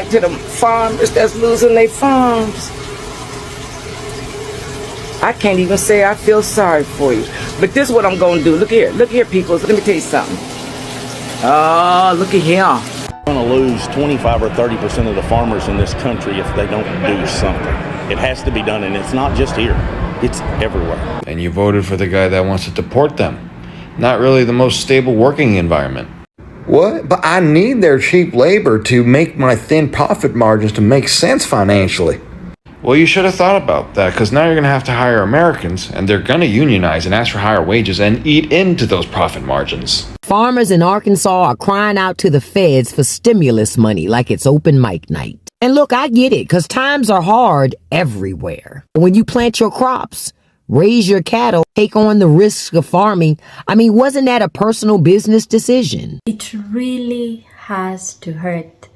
back to the farmers that's losing their farms. I can't even say I feel sorry for you. But this is what I'm going to do. Look here, people. Let me tell you something. Oh, look at here. We're going to lose 25 or 30% of the farmers in this country if they don't do something. It has to be done, and it's not just here. It's everywhere. And you voted for the guy that wants to deport them. Not really the most stable working environment. What? But I need their cheap labor to make my thin profit margins to make sense financially. Well, you should have thought about that, because now you're going to have to hire Americans, and they're going to unionize and ask for higher wages and eat into those profit margins. Farmers in Arkansas are crying out to the feds for stimulus money like it's open mic night. And look, I get it, because times are hard everywhere. When you plant your crops, raise your cattle, take on the risks of farming, wasn't that a personal business decision? It really has to hurt.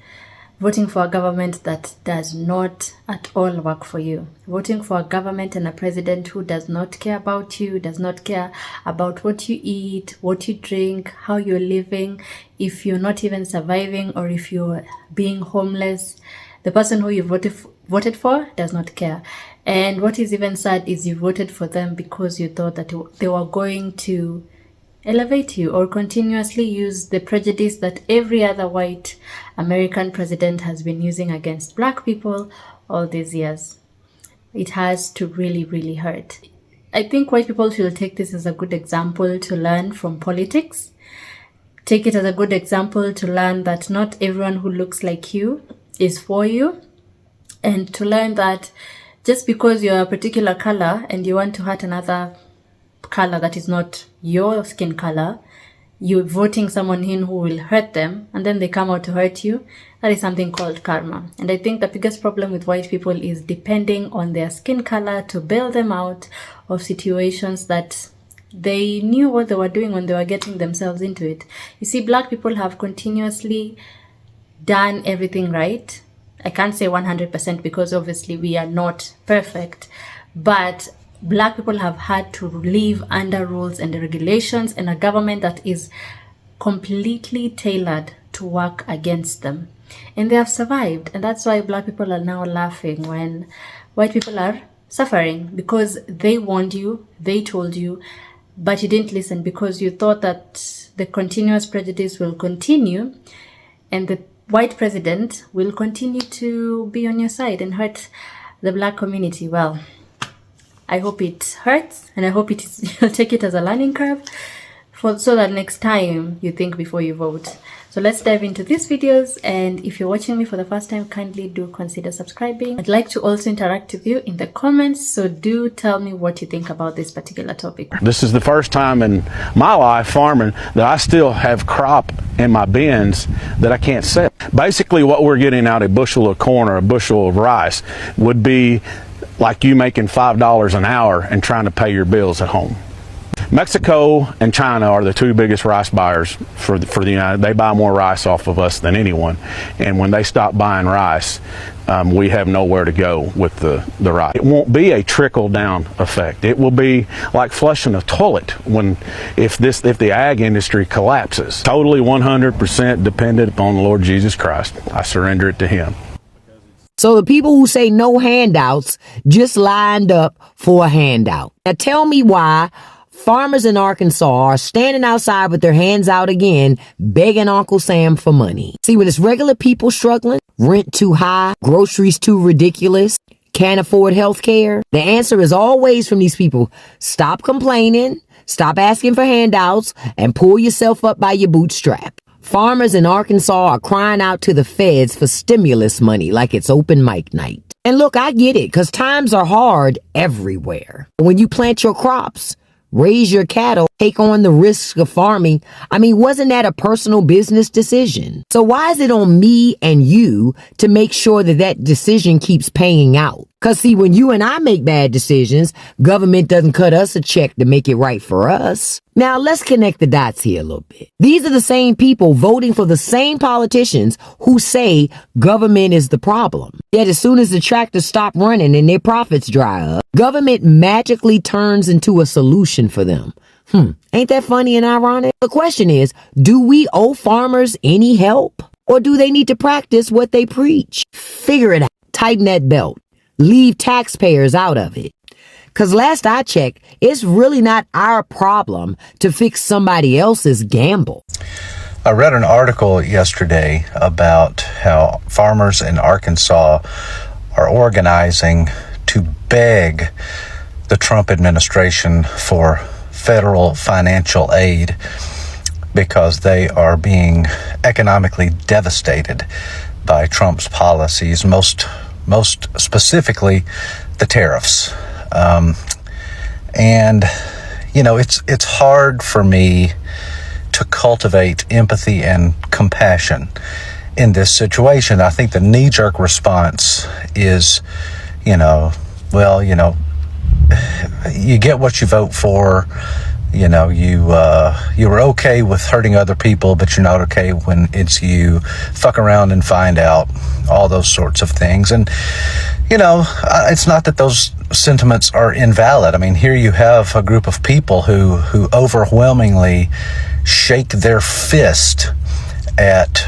Voting for a government that does not at all work for you. Voting for a government and a president who does not care about you, does not care about what you eat, what you drink, how you're living, if you're not even surviving or if you're being homeless. The person who you voted for does not care. And what is even sad is you voted for them because you thought that they were going to elevate you or continuously use the prejudice that every other white American president has been using against black people all these years. It has to really, really hurt. I think white people should take this as a good example to learn from politics. Take it as a good example to learn that not everyone who looks like you is for you. And to learn that just because you're a particular color and you want to hurt another color that is not your skin color, you're voting someone in who will hurt them, and then they come out to hurt you. That is something called karma. And I think the biggest problem with white people is depending on their skin color to bail them out of situations that they knew what they were doing when they were getting themselves into it. You see, black people have continuously done everything right. I can't say 100% because obviously we are not perfect, but black people have had to live under rules and regulations and a government that is completely tailored to work against them. And they have survived. And that's why black people are now laughing when white people are suffering, because they warned you, they told you, but you didn't listen because you thought that the continuous prejudice will continue and the white president will continue to be on your side and hurt the black community. Well, I hope it hurts, and I hope you'll take it as a learning curve so that next time you think before you vote. So let's dive into these videos, and if you're watching me for the first time, kindly do consider subscribing. I'd like to also interact with you in the comments, so do tell me what you think about this particular topic. This is the first time in my life farming that I still have crop in my bins that I can't sell. Basically what we're getting out, a bushel of corn or a bushel of rice, would be like you making $5 an hour and trying to pay your bills at home. Mexico and China are the two biggest rice buyers for the United. They buy more rice off of us than anyone, and when they stop buying rice, we have nowhere to go with the rice. It won't be a trickle down effect. It will be like flushing a toilet if the ag industry collapses. Totally 100% dependent upon the Lord Jesus Christ. I surrender it to Him. So the people who say no handouts just lined up for a handout. Now tell me why farmers in Arkansas are standing outside with their hands out again, begging Uncle Sam for money. See, when it's regular people struggling, rent too high, groceries too ridiculous, can't afford health care, the answer is always from these people: stop complaining, stop asking for handouts, and pull yourself up by your bootstrap. Farmers in Arkansas are crying out to the feds for stimulus money like it's open mic night. And look, I get it, because times are hard everywhere. When you plant your crops, raise your cattle, take on the risks of farming, wasn't that a personal business decision? So why is it on me and you to make sure that decision keeps paying out? Because see, when you and I make bad decisions, government doesn't cut us a check to make it right for us. Now, let's connect the dots here a little bit. These are the same people voting for the same politicians who say government is the problem. Yet as soon as the tractors stop running and their profits dry up, government magically turns into a solution for them. Ain't that funny and ironic? The question is, do we owe farmers any help? Or do they need to practice what they preach? Figure it out. Tighten that belt. Leave taxpayers out of it. Because last I checked, it's really not our problem to fix somebody else's gamble. I read an article yesterday about how farmers in Arkansas are organizing to beg the Trump administration for federal financial aid because they are being economically devastated by Trump's policies, most specifically the tariffs. And you know, it's hard for me to cultivate empathy and compassion in this situation. I think the knee-jerk response is, you get what you vote for. You know, you were okay with hurting other people, but you're not okay when it's you. Fuck around and find out. All those sorts of things. And, you know, it's not that those sentiments are invalid. I mean, here you have a group of people who overwhelmingly shake their fist at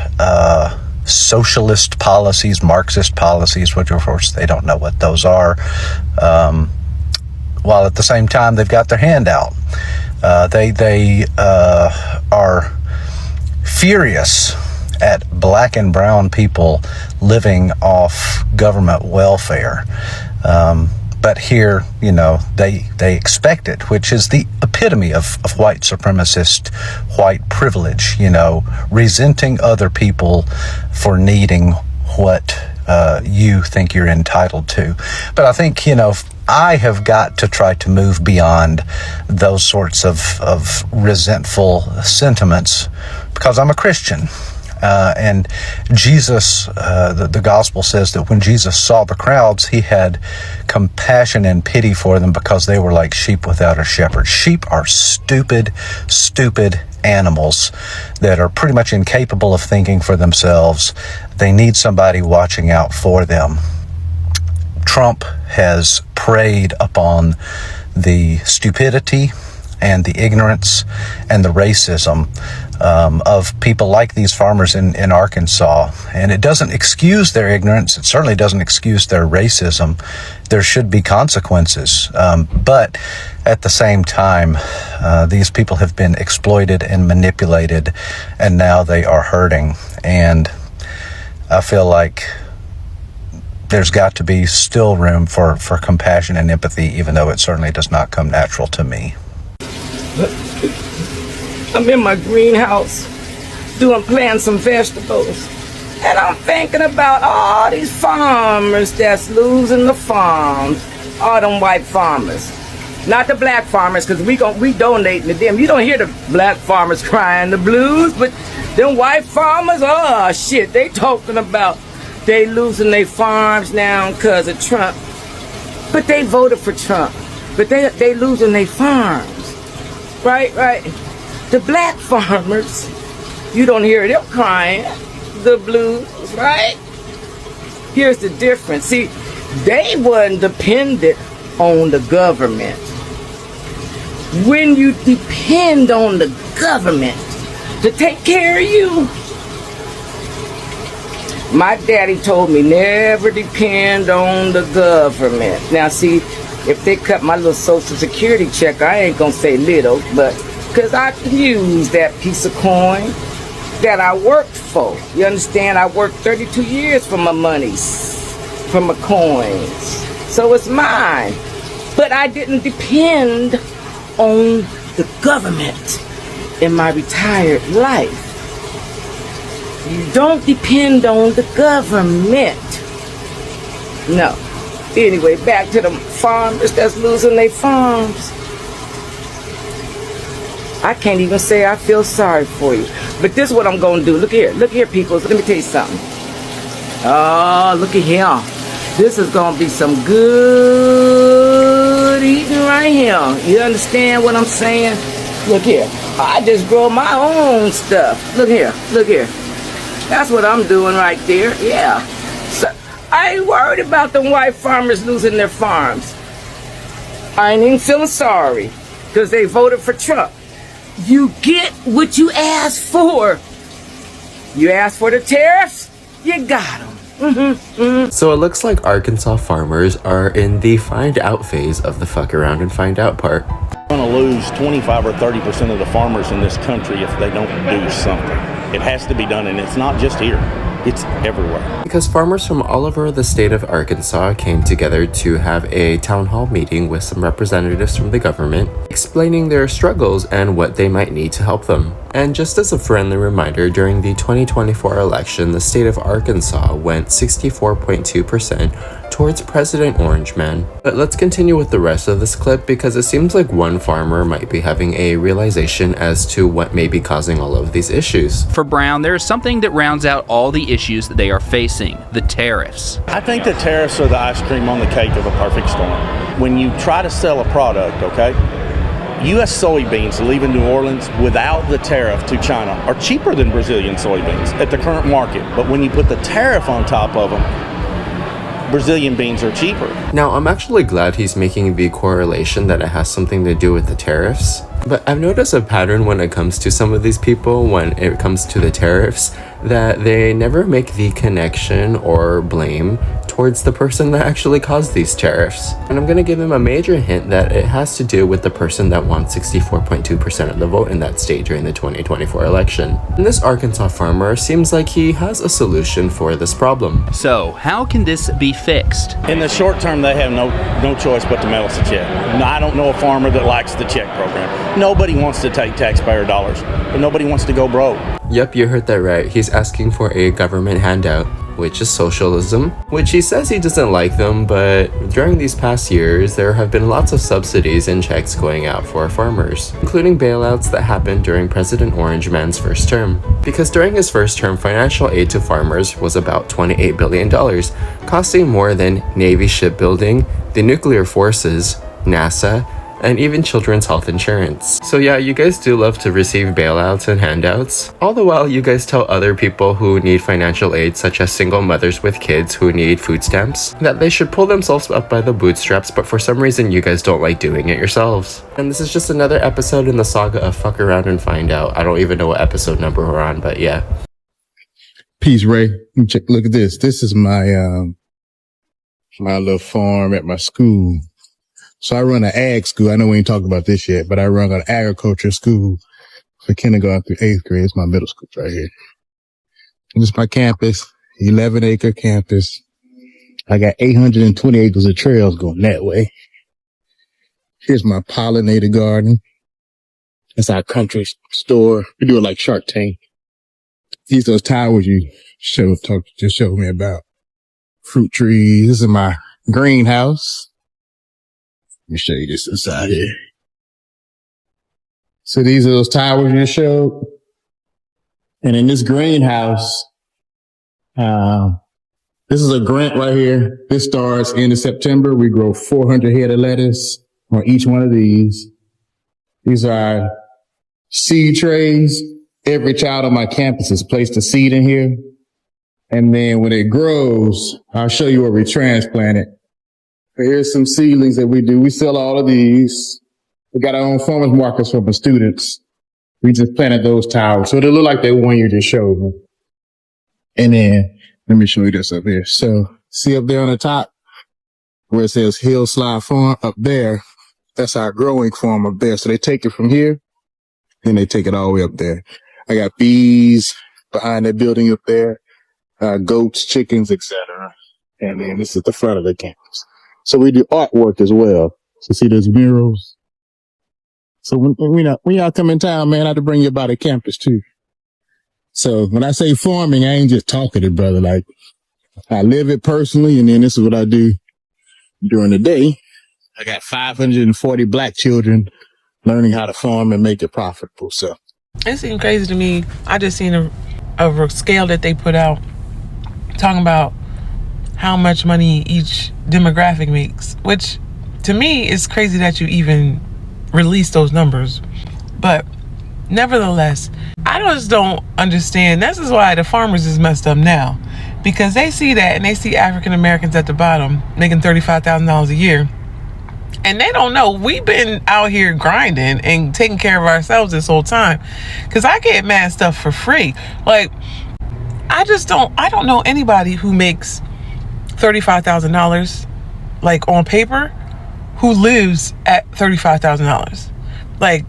socialist policies, Marxist policies, which of course they don't know what those are, while at the same time they've got their hand out. They are furious at black and brown people living off government welfare. But here, you know, they expect it, which is the epitome of white supremacist, white privilege, you know, resenting other people for needing what you think you're entitled to. But I think, you know, I have got to try to move beyond those sorts of resentful sentiments because I'm a Christian. And Jesus, the gospel says that when Jesus saw the crowds, he had compassion and pity for them because they were like sheep without a shepherd. Sheep are stupid animals that are pretty much incapable of thinking for themselves. They need somebody watching out for them. Trump has preyed upon the stupidity and the ignorance and the racism of people like these farmers in Arkansas. And it doesn't excuse their ignorance. It certainly doesn't excuse their racism. There should be consequences. But at the same time, these people have been exploited and manipulated, and now they are hurting. And I feel like there's got to be still room for compassion and empathy, even though it certainly does not come natural to me. I'm in my greenhouse planting some vegetables, and I'm thinking about all these farmers that's losing the farms, all them white farmers, not the black farmers, because we donating to them. You don't hear the black farmers crying the blues, but them white farmers, oh shit, they talking about they losing their farms now because of Trump. But they voted for Trump, but they losing their farms. Right. The black farmers, you don't hear them crying the blues, right? Here's the difference. See, they wasn't dependent on the government. When you depend on the government to take care of you, my daddy told me never depend on the government. Now see, if they cut my little Social Security check, I ain't gonna say little, but because I can use that piece of coin that I worked for. You understand? I worked 32 years for my monies, for my coins. So it's mine. But I didn't depend on the government in my retired life. You don't depend on the government. No. Anyway, back to the farmers that's losing their farms. I can't even say I feel sorry for you. But this is what I'm going to do. Look here, people. Let me tell you something. Oh, look at here. This is going to be some good eating right here. You understand what I'm saying? Look here. I just grow my own stuff. Look here. That's what I'm doing right there. Yeah. So, I ain't worried about them white farmers losing their farms. I ain't even feeling sorry because they voted for Trump. You get what you asked for. You ask for the tariffs, you got them. So it looks like Arkansas farmers are in the find out phase of the fuck around and find out part. We're going to lose 25 or 30% of the farmers in this country if they don't do something. It has to be done, and it's not just here. It's everywhere. Because farmers from all over the state of Arkansas came together to have a town hall meeting with some representatives from the government, explaining their struggles and what they might need to help them. And just as a friendly reminder, during the 2024 election, the state of Arkansas went 64.2% towards President Orange Man. But let's continue with the rest of this clip because it seems like one farmer might be having a realization as to what may be causing all of these issues. For Brown, there is something that rounds out all the issues that they are facing: the tariffs. I think the tariffs are the ice cream on the cake of a perfect storm. When you try to sell a product, okay, U.S. soybeans leaving New Orleans without the tariff to China are cheaper than Brazilian soybeans at the current market. But when you put the tariff on top of them, Brazilian beans are cheaper. Now, I'm actually glad he's making the correlation that it has something to do with the tariffs. But I've noticed a pattern when it comes to some of these people, when it comes to the tariffs, that they never make the connection or blame towards the person that actually caused these tariffs. And I'm gonna give him a major hint that it has to do with the person that won 64.2% of the vote in that state during the 2024 election. And this Arkansas farmer seems like he has a solution for this problem. So, how can this be fixed? In the short term, they have no choice but to mail us a check. I don't know a farmer that likes the check program. Nobody wants to take taxpayer dollars, but nobody wants to go broke. Yep, you heard that right. He's asking for a government handout, which is socialism, which he says he doesn't like them, but during these past years, there have been lots of subsidies and checks going out for farmers, including bailouts that happened during President Orange Man's first term. Because during his first term, financial aid to farmers was about $28 billion, costing more than Navy shipbuilding, the nuclear forces, NASA, and even children's health insurance. So yeah, you guys do love to receive bailouts and handouts. All the while, you guys tell other people who need financial aid, such as single mothers with kids who need food stamps, that they should pull themselves up by the bootstraps, but for some reason you guys don't like doing it yourselves. And this is just another episode in the saga of Fuck Around and Find Out. I don't even know what episode number we're on, but yeah. Peace, Ray. Look at this. This is my my little farm at my school. So I run an ag school. I know we ain't talked about this yet, but I run an agriculture school for kindergarten through 8th grade. It's my middle school right here. This is my campus, 11-acre campus. I got 820 acres of trails going that way. Here's my pollinator garden. That's our country store. We do it like Shark Tank. These those towers you just showed me about. Fruit trees. This is my greenhouse. Let me show you this inside here. So these are those towers you showed. And in this greenhouse, this is a grant right here. This starts end of September. We grow 400 head of lettuce on each one of these. These are seed trays. Every child on my campus has placed a seed in here. And then when it grows, I'll show you where we transplant it. Here's some seedlings that we do. We sell all of these. We got our own farmers markets for the students. We just planted those towers. So they look like that one you just showed me. And then let me show you this up here. So see up there on the top where it says Hillslide Farm up there. That's our growing farm up there. So they take it from here and they take it all the way up there. I got bees behind that building up there, goats, chickens, etc. And then this is the front of the campus. So we do artwork as well. So see those murals. So when y'all come in town, man, I have to bring you by the campus too. So when I say farming, I ain't just talking it, brother. Like I live it personally, and then this is what I do during the day. I got 540 black children learning how to farm and make it profitable. So it seemed crazy to me. I just seen a scale that they put out talking about how much money each demographic makes, which to me is crazy that you even release those numbers. But nevertheless, I just don't understand. This is why the farmers is messed up now, because they see that and they see African Americans at the bottom making $35,000 a year, and they don't know we've been out here grinding and taking care of ourselves this whole time. Because I get mad stuff for free. Like I don't know anybody who makes $35,000 like on paper who lives at $35,000. Like,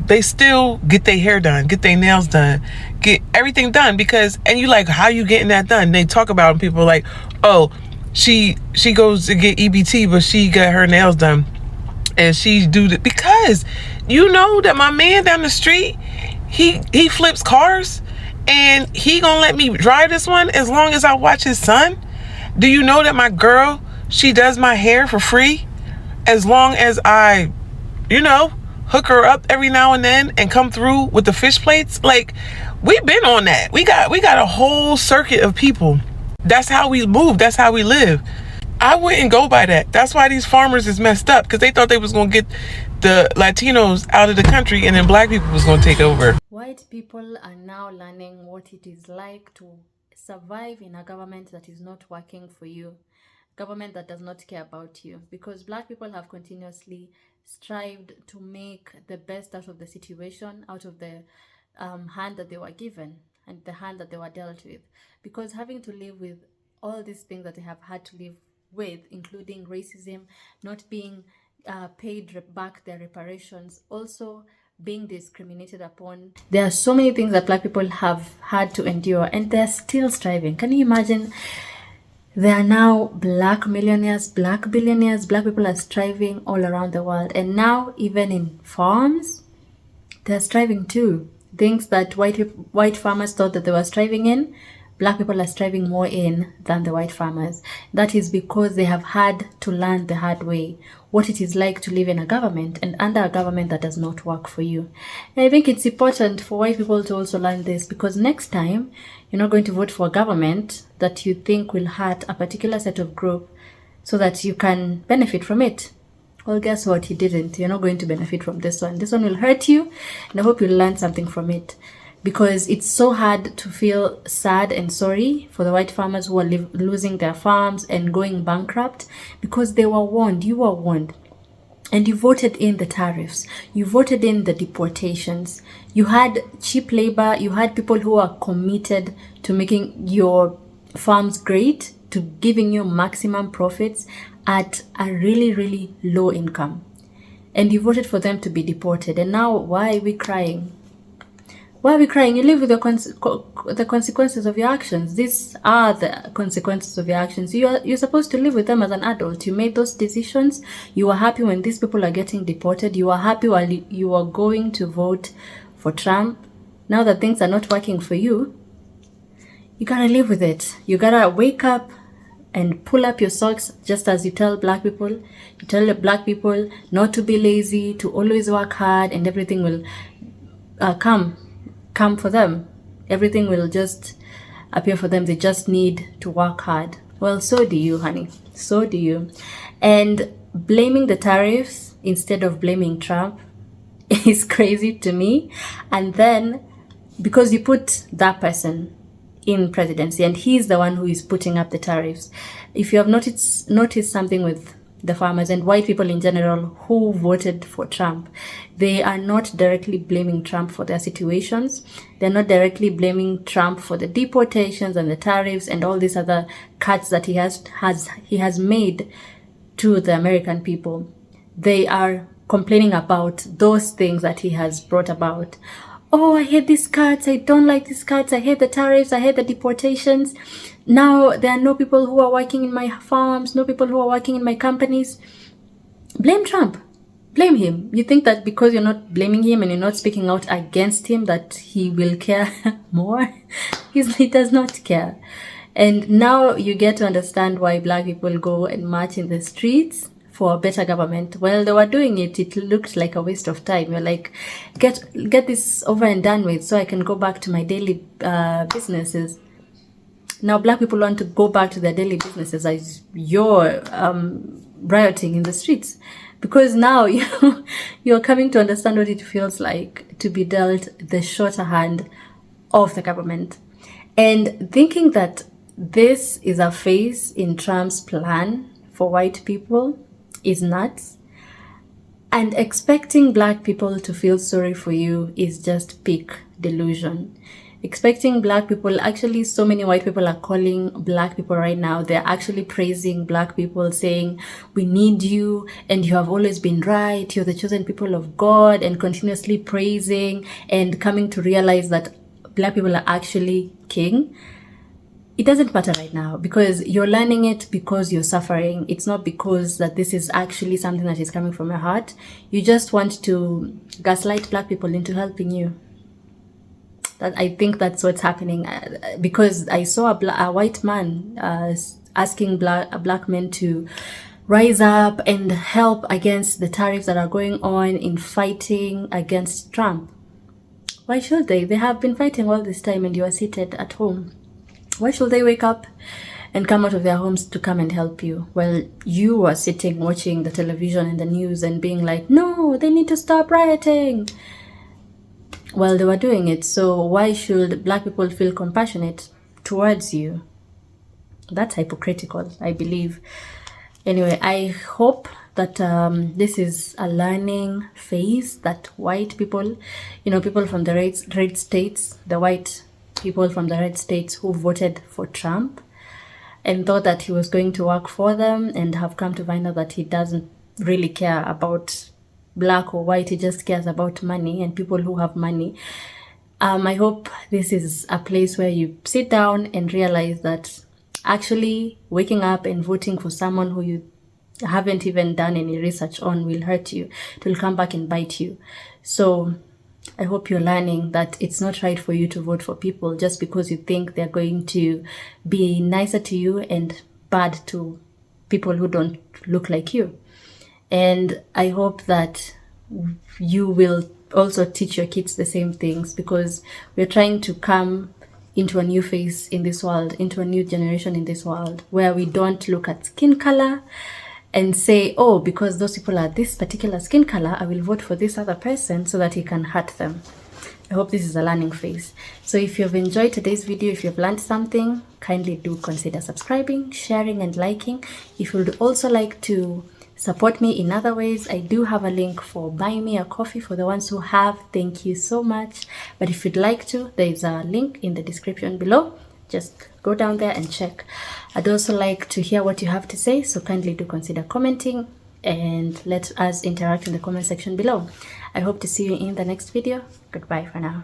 they still get their hair done, get their nails done, get everything done, because, and you like, how you getting that done? They talk about it, and people are like, oh, she goes to get EBT, but she got her nails done, and she do that because you know that my man down the street, he flips cars, and he gonna let me drive this one as long as I watch his son. Do you know that my girl, she does my hair for free as long as I, you know, hook her up every now and then and come through with the fish plates? Like, we've been on that. We got a whole circuit of people. That's how we move. That's how we live. I wouldn't go by that. That's why these farmers is messed up, because they thought they was going to get the Latinos out of the country and then black people was going to take over. White people are now learning what it is like to survive in a government that is not working for you, government that does not care about you, because black people have continuously strived to make the best out of the situation, out of the hand that they were given and the hand that they were dealt with, because having to live with all these things that they have had to live with, including racism, not being paid back their reparations, also being discriminated upon. There are so many things that black people have had to endure, and they're still striving. Can you imagine? There are now black millionaires, black billionaires, black people are striving all around the world. And now even in farms, they're striving too. Things that white farmers thought that they were striving in, black people are striving more in than the white farmers. That is because they have had to learn the hard way what it is like to live in a government and under a government that does not work for you. And I think it's important for white people to also learn this, because next time you're not going to vote for a government that you think will hurt a particular set of group so that you can benefit from it. Well, guess what? You didn't. You're not going to benefit from this one. This one will hurt you, and I hope you learn something from it, because it's so hard to feel sad and sorry for the white farmers who are losing their farms and going bankrupt, because they were warned. You were warned. And you voted in the tariffs. You voted in the deportations. You had cheap labor. You had people who are committed to making your farms great, to giving you maximum profits at a really, really low income. And you voted for them to be deported. And now, why are we crying? Why are we crying? You live with the consequences of your actions. These are the consequences of your actions. You're supposed to live with them as an adult. You made those decisions. You were happy when these people are getting deported. You were happy while you were going to vote for Trump. Now that things are not working for you, you gotta live with it. You gotta wake up and pull up your socks, just as you tell black people. You tell the black people not to be lazy, to always work hard, and everything will come for them. Everything will just appear for them. They just need to work hard. Well, so do you, honey. So do you. And blaming the tariffs instead of blaming Trump is crazy to me. And then, because you put that person in presidency and he's the one who is putting up the tariffs. If you have noticed something with the farmers and white people in general who voted for Trump, they are not directly blaming Trump for their situations. They're not directly blaming Trump for the deportations and the tariffs and all these other cuts that he has made to the American people. They are complaining about those things that he has brought about. Oh, I hate these cuts. I don't like these cuts. I hate the tariffs. I hate the deportations. Now there are no people who are working in my farms, no people who are working in my companies. Blame Trump. Blame him. You think that because you're not blaming him and you're not speaking out against him that he will care more? He does not care. And now you get to understand why black people go and march in the streets for a better government. While they were doing it, it looked like a waste of time. You're like, get this over and done with so I can go back to my daily businesses. Now black people want to go back to their daily businesses as you're rioting in the streets, because now you're coming to understand what it feels like to be dealt the shorter hand of the government. And thinking that this is a phase in Trump's plan for white people is nuts. And expecting black people to feel sorry for you is just peak delusion. expecting black people. Actually, so many white people are calling black people right now. They're actually praising black people, saying, we need you, and you have always been right, you're the chosen people of God, and continuously praising and coming to realize that black people are actually king. It doesn't matter right now, because you're learning it because you're suffering. It's not because that this is actually something that is coming from your heart. You just want to gaslight black people into helping you. That, I think that's what's happening, because I saw a white man asking black men to rise up and help against the tariffs that are going on in fighting against Trump. Why should they? They have been fighting all this time and you are seated at home. Why should they wake up and come out of their homes to come and help you? Well, you are sitting watching the television and the news and being like, no, they need to stop rioting. Well, they were doing it, so why should black people feel compassionate towards you? That's hypocritical, I believe. Anyway, I hope that this is a learning phase, that white people, people from the red states, the white people from the red states who voted for Trump and thought that he was going to work for them, and have come to find out that he doesn't really care about black or white. He just cares about money and people who have money. I hope this is a place where you sit down and realize that actually waking up and voting for someone who you haven't even done any research on will hurt you. It will come back and bite you. So I hope you're learning that it's not right for you to vote for people just because you think they're going to be nicer to you and bad to people who don't look like you. And I hope that you will also teach your kids the same things, because we're trying to come into a new phase in this world, into a new generation in this world, where we don't look at skin color and say, oh, because those people are this particular skin color, I will vote for this other person so that he can hurt them. I hope this is a learning phase. So if you've enjoyed today's video, if you've learned something, kindly do consider subscribing, sharing, and liking. If you would also like to support me in other ways, I do have a link for Buy Me a Coffee for the ones who have. Thank you so much. But if you'd like to, there is a link in the description below. Just go down there and check. I'd also like to hear what you have to say, so kindly do consider commenting and let us interact in the comment section below. I hope to see you in the next video. Goodbye for now.